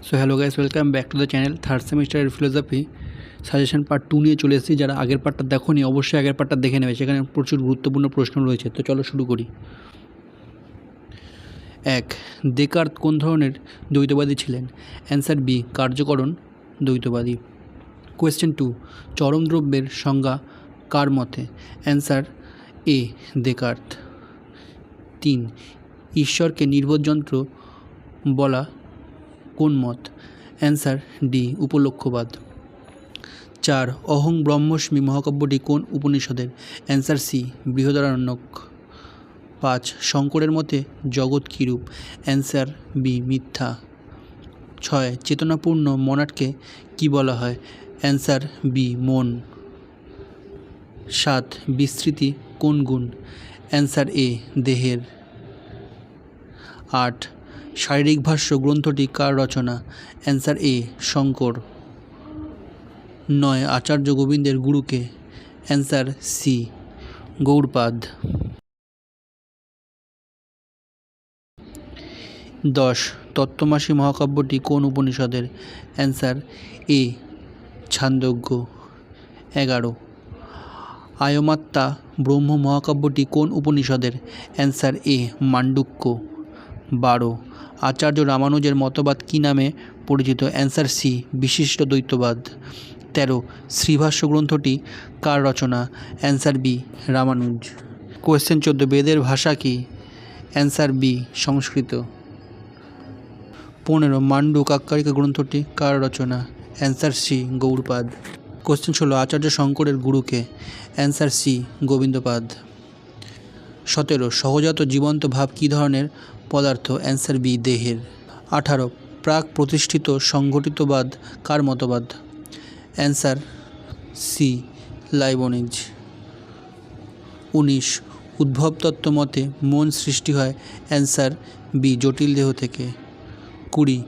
So hello guys, welcome back to the channel. Third সেমিস্টারের philosophy suggestion part 2 নিয়ে চলে এসেছি। যারা আগের পার্টটা দেখোনি অবশ্যই আগের পার্টটা দেখে নেবে, সেখানে প্রচুর গুরুত্বপূর্ণ প্রশ্ন রয়েছে। তো চলো শুরু করি। 1. দেকার্ত কোন ধরনের দ্বৈতবাদী ছিলেন? অ্যান্সার বি, কার্যকরণ দ্বৈতবাদী। কোয়েশ্চেন 2. চরম দ্রব্যের সংজ্ঞা কার মতে? Answer A, Descartes. 3. ঈশ্বরকে নির্বোধ যন্ত্র বলা কোন মত? অ্যান্সার ডি, উপলক্ষ্যবাদ। 4. অহং ব্রহ্মস্মি মহাকাব্যটি কোন উপনিষদের? Answer C, Brihadaranyaka. 5. শঙ্করের মতে জগৎ কীরূপ? অ্যান্সার বি, মিথ্যা। 6. চেতনাপূর্ণ মনাডকে কি বলা হয়? অ্যান্সার বি, মন। 7. বিস্তৃতি কোন গুণ? অ্যান্সার এ, দেহের। 8. শারীরিক ভাষ্য গ্রন্থটি কার রচনা? অ্যান্সার এ, শঙ্কর। 9. আচার্য গোবিন্দের গুরুকে? Answer C, Gaudapada. 10. তত্ত্বমসি মহাকাব্যটি কোন উপনিষদের? অ্যান্সার এ, ছান্দোগ্য। 11. আয়মাত্মা ব্রহ্ম মহাকাব্যটি কোন উপনিষদের? অ্যান্সার এ, মান্ডুক্য। 12. আচার্য রামানুজের মতবাদ কী নামে পরিচিত? অ্যান্সার সি, বিশিষ্ট দ্বৈতবাদ। 13. শ্রীভাষ্য গ্রন্থটি কার রচনা? Answer B, Ramanuja. কোয়েশ্চেন 14. বেদের ভাষা কি? অ্যান্সার বি, সংস্কৃত। 15. মান্ডুক আক্ষরিকা গ্রন্থটি কার রচনা? Answer C, Gaudapada. কোয়েশ্চেন 16. আচার্য শঙ্করের গুরুকে? Answer C, Govindapada. 17. সহজাত জীবন্ত ভাব কী ধরনের পদার্থ? অ্যান্সার বি, দেহের। 18. প্রাক প্রতিষ্ঠিত সংগঠিতবাদ কার মতবাদ? Answer C, Leibniz. 19. উদ্ভবতত্ত্ব মতে মন সৃষ্টি হয়? অ্যান্সার বি, জটিল দেহ থেকে। 20.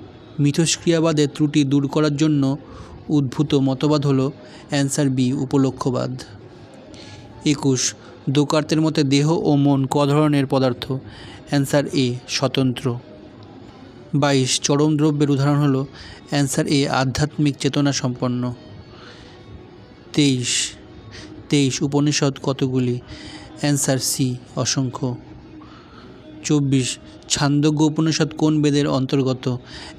মিথস্ক্রিয়াবাদের ত্রুটি দূর করার জন্য উদ্ভূত মতবাদ হল? Answer B, উপলক্ষ্যবাদ। 21. দেকার্তের মতে দেহ ও মন ক ধরনের পদার্থ? অ্যান্সার এ, স্বতন্ত্র। 22. চরম দ্রব্যের উদাহরণ হল? অ্যান্সার এ, আধ্যাত্মিক চেতনা সম্পন্ন। 23. উপনিষদ কতগুলি? অ্যান্সার সি, অসংখ্য। 24. ছান্দোগ্য উপনিষদ কোন বেদের অন্তর্গত?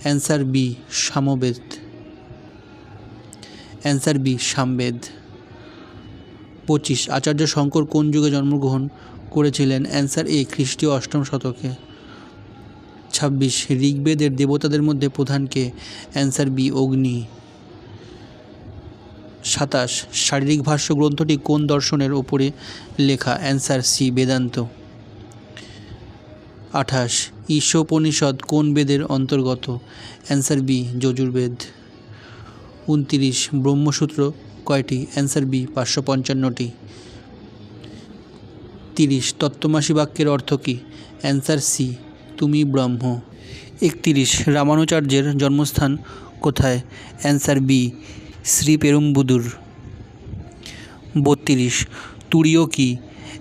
Answer B, Samaveda. Answer B, Samaveda. 25. Acharya Shankar কোন যুগে জন্মগ্রহণ করেছিলেন? অ্যান্সার এ, খ্রিস্টীয় 8ম শতকে। 26. ঋগ্বেদের দেবতাদের মধ্যে প্রধান কে? অ্যান্সার বি, অগ্নি। 27. শারীরিক ভাষ্য গ্রন্থটি কোন দর্শনের ওপরে লেখা? Answer C, Vedanta. 28. ঈশোপনিষদ কোন বেদের অন্তর্গত? Answer B, Yajurveda. 29. ব্রহ্মসূত্র কয়টি? Answer B, 555টি। 30. তত্ত্বমসি বাক্যের অর্থ কী? অ্যান্সার সি, তুমি ব্রহ্ম। 31. রামানুজাচার্যের জন্মস্থান কোথায়? Answer B, Sriperumbudur. 32. তুরীয় কি?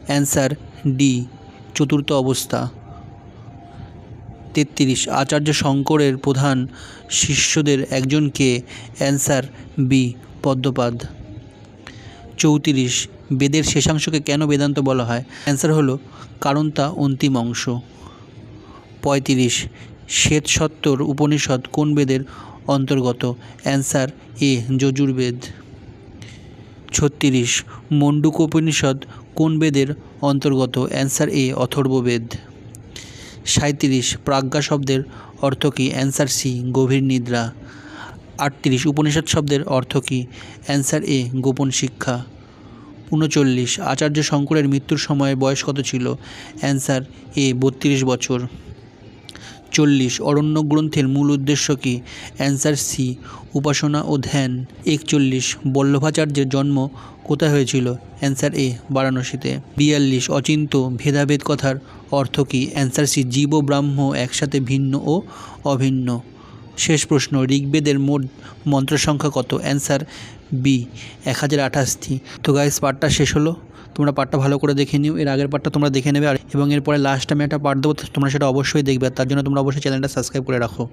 অ্যান্সার ডি, চতুর্থ অবস্থা। 33. আচার্য শঙ্করের প্রধান শিষ্যদের একজন কে? Answer B, Padmapada. 34. বেদের শেষাংশকে কেন বেদান্ত বলা হয়? অ্যান্সার হলো কারণ তা অন্তিম অংশ। 35. শ্বেতসত্তর উপনিষদ কোন বেদের অন্তর্গত? অ্যান্সার এ, যজুর্বেদ। 36. মণ্ডূকোপনিষদ কোন বেদের অন্তর্গত? অ্যান্সার এ, অথর্ববেদ। 37. প্রাজ্ঞা শব্দের অর্থ কী? অ্যান্সার সি, গভীর নিদ্রা। 38. উপনিষদ শব্দের অর্থ কী? অ্যান্সার এ, গোপন শিক্ষা। 39. আচার্য শঙ্করের মৃত্যুর সময় বয়স কত ছিল? অ্যান্সার এ, 32 বছর। 40. অরণ্যক গ্রন্থের মূল উদ্দেশ্য কী? অ্যান্সার সি, উপাসনা ও ধ্যান। 41. বল্লভাচার্যের জন্ম কোথায় হয়েছিল? অ্যান্সার এ, বারাণসীতে। 42. অচিন্ত ভেদাভেদ কথার অর্থ কী? অ্যান্সার সি, জীব ও ব্রাহ্ম একসাথে ভিন্ন ও অভিন্ন। শেষ প্রশ্ন, ঋগ্বেদের মোট মন্ত্র সংখ্যা কত? অ্যান্সার বি, 1028টি। তো গাইস, পার্টটা শেষ হলো। তোমরা পার্টটা ভালো করে দেখে নিও। এর আগের পার্টটা তোমরা দেখে নেবে, এবং এরপরে লাস্ট আমি একটা পার্ট দেবো, তোমরা সেটা অবশ্যই দেখবে। তার জন্য তোমরা অবশ্যই চ্যানেলটা সাবস্ক্রাইব করে রাখো।